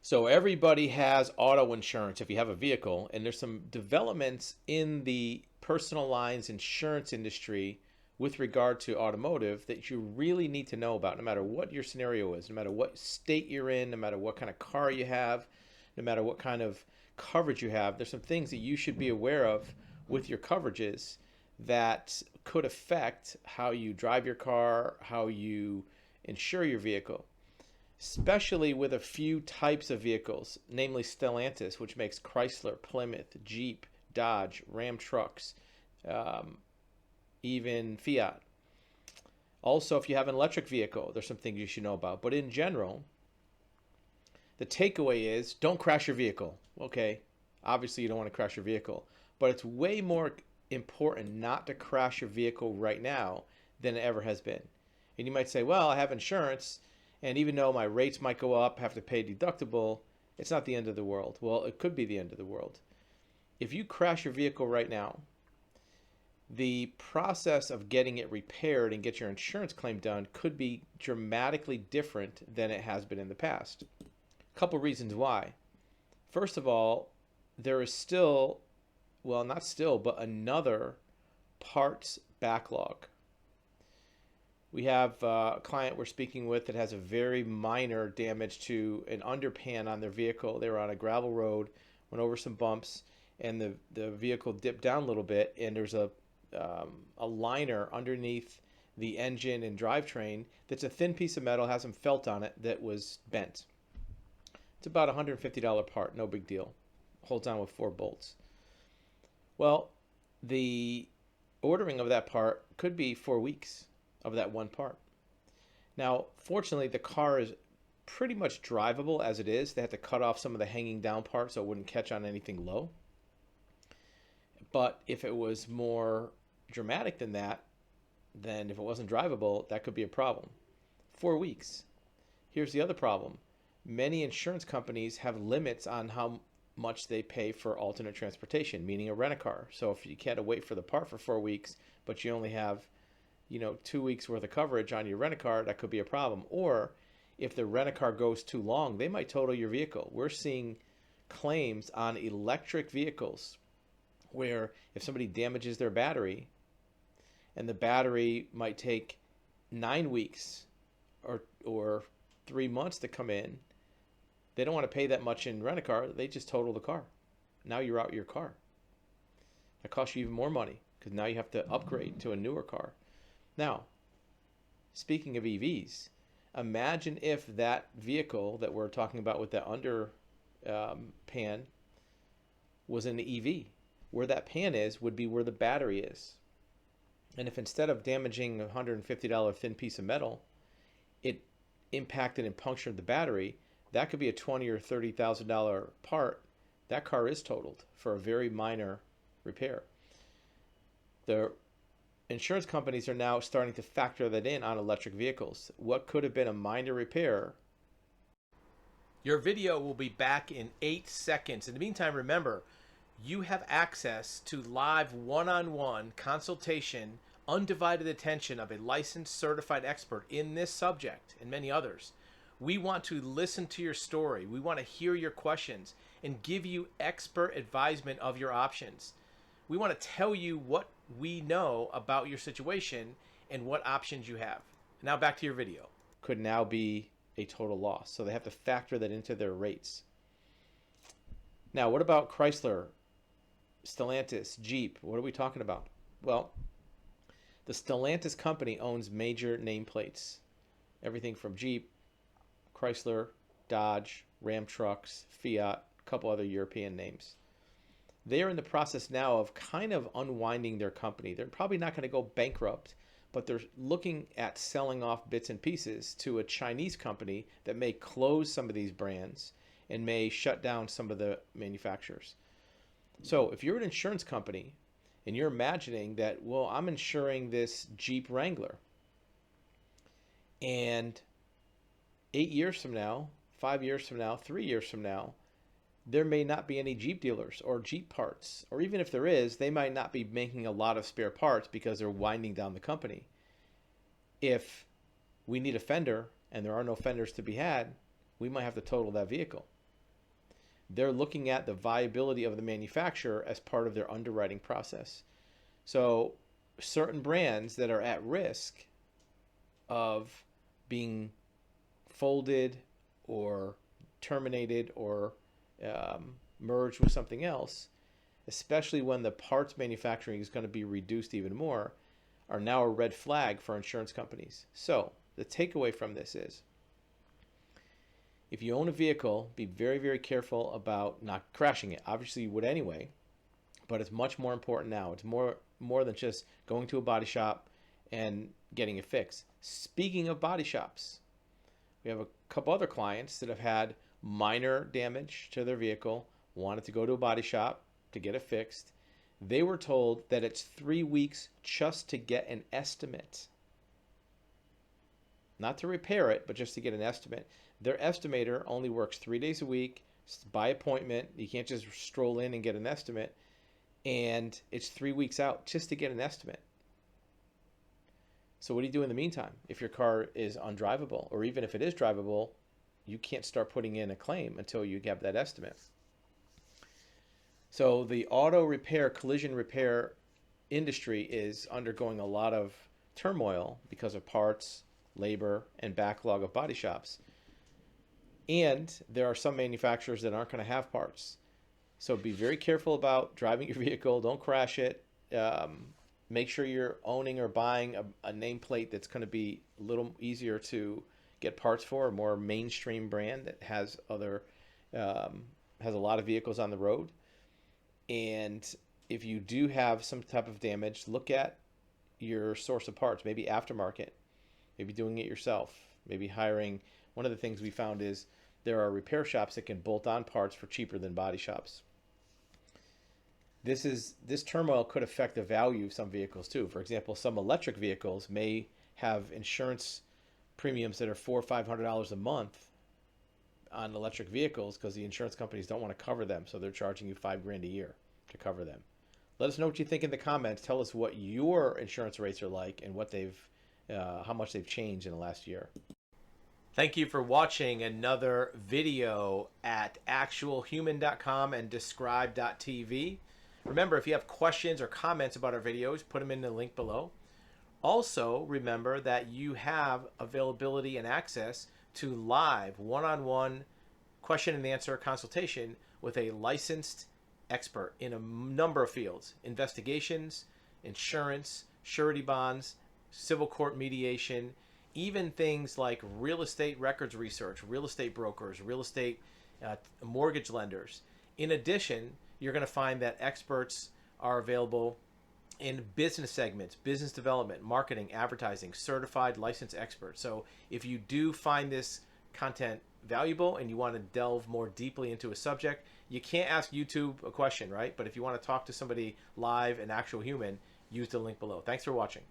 So everybody has auto insurance if you have a vehicle, and there's some developments in the personal lines insurance industry with regard to automotive that you really need to know about no matter what your scenario is, no matter what state you're in, no matter what kind of car you have, no matter what kind of coverage you have. There's some things that you should be aware of with your coverages that could affect how you drive your car, how you insure your vehicle, especially with a few types of vehicles, namely Stellantis, which makes Chrysler, Plymouth, Jeep, Dodge, Ram trucks, um, even Fiat. Also, if you have an electric vehicle, there's some things you should know about. But in general, the takeaway is don't crash your vehicle. Okay, obviously you don't want to crash your vehicle, but it's way more important not to crash your vehicle right now than it ever has been. And you might say, well, I have insurance, and even though my rates might go up, have to pay deductible, it's not the end of the world. Well, it could be the end of the world. If you crash your vehicle right now, the process of getting it repaired and get your insurance claim done could be dramatically different than it has been in the past. A couple reasons why. First of all, there is still, well, not still, but another parts backlog. We have a client we're speaking with that has a very minor damage to an underpan on their vehicle. They were on a gravel road, went over some bumps, and the vehicle dipped down a little bit, and there's a liner underneath the engine and drivetrain that's a thin piece of metal, has some felt on it, that was bent. It's about a $150 part, no big deal. Holds on with 4 bolts. Well, the ordering of that part could be 4 weeks of that one part. Now, fortunately, the car is pretty much drivable as it is. They had to cut off some of the hanging down parts so it wouldn't catch on anything low. But if it was more dramatic than that, then if it wasn't drivable, that could be a problem. 4 weeks. Here's the other problem. Many insurance companies have limits on how much they pay for alternate transportation, meaning a rent-a-car. So if you can't wait for the part for 4 weeks, but you only have 2 weeks worth of coverage on your rent-a-car, that could be a problem. Or if the rent-a-car goes too long, they might total your vehicle. We're seeing claims on electric vehicles where if somebody damages their battery and the battery might take 9 weeks or 3 months to come in, they don't want to pay that much in rent-a-car. They just total the car. Now you're out your car. That costs you even more money because now you have to upgrade to a newer car. Now, speaking of EVs, imagine if that vehicle that we're talking about with that under pan was an EV. Where that pan is would be where the battery is. And if instead of damaging a $150 thin piece of metal, it impacted and punctured the battery, that could be a $20,000 or $30,000 part. That car is totaled for a very minor repair. The insurance companies are now starting to factor that in on electric vehicles. What could have been a minor repair. Your video will be back in 8 seconds. In the meantime, remember, you have access to live one-on-one consultation, undivided attention of a licensed certified expert in this subject and many others. We want to listen to your story. We want to hear your questions and give you expert advisement of your options. We want to tell you what we know about your situation and what options you have. Now back to your video. Could now be a total loss. So they have to factor that into their rates. Now, what about Chrysler, Stellantis, Jeep? What are we talking about? Well, the Stellantis company owns major nameplates. Everything from Jeep, Chrysler, Dodge, Ram trucks, Fiat, a couple other European names. They are in the process now of kind of unwinding their company. They're probably not going to go bankrupt, but they're looking at selling off bits and pieces to a Chinese company that may close some of these brands and may shut down some of the manufacturers. So if you're an insurance company and you're imagining that, well, I'm insuring this Jeep Wrangler, and 8 years from now, 5 years from now, 3 years from now, there may not be any Jeep dealers or Jeep parts. Or even if there is, they might not be making a lot of spare parts because they're winding down the company. If we need a fender and there are no fenders to be had, we might have to total that vehicle. they're looking at the viability of the manufacturer as part of their underwriting process. So certain brands that are at risk of being folded or terminated or merged with something else, especially when the parts manufacturing is going to be reduced even more, are now a red flag for insurance companies. So the takeaway from this is, if you own a vehicle, be very, very careful about not crashing it. Obviously, you would anyway, but it's much more important now. It's more than just going to a body shop and getting it fixed. Speaking of body shops, we have a couple other clients that have had minor damage to their vehicle, wanted to go to a body shop to get it fixed. They were told that it's 3 weeks just to get an estimate. Not to repair it, but just to get an estimate. Their estimator only works 3 days a week, by appointment. You can't just stroll in and get an estimate. And it's 3 weeks out just to get an estimate. So what do you do in the meantime? If your car is undrivable, or even if it is drivable, you can't start putting in a claim until you get that estimate. So the auto repair, collision repair industry is undergoing a lot of turmoil because of parts, labor, and backlog of body shops. And there are some manufacturers that aren't going to have parts. So be very careful about driving your vehicle. Don't crash it. Make sure you're owning or buying a nameplate that's going to be a little easier to get parts for, a more mainstream brand that has has a lot of vehicles on the road. And if you do have some type of damage, look at your source of parts, maybe aftermarket, maybe doing it yourself, maybe hiring. One of the things we found is there are repair shops that can bolt on parts for cheaper than body shops. This turmoil could affect the value of some vehicles too. For example, some electric vehicles may have insurance premiums that are $400 or $500 a month on electric vehicles because the insurance companies don't want to cover them, so they're charging you $5,000 a year to cover them. Let us know what you think in the comments. Tell us what your insurance rates are like and what how much they've changed in the last year. Thank you for watching another video at actualhuman.com and describe.tv. Remember, if you have questions or comments about our videos, put them in the link below. Also, remember that you have availability and access to live one-on-one question and answer consultation with a licensed expert in a number of fields: investigations, insurance, surety bonds, civil court mediation, even things like real estate records research, real estate brokers, real estate mortgage lenders. In addition, you're going to find that experts are available in business segments, business development, marketing, advertising, certified licensed experts. So if you do find this content valuable and you want to delve more deeply into a subject, you can't ask YouTube a question, right? But if you want to talk to somebody live, an actual human, use the link below. Thanks for watching.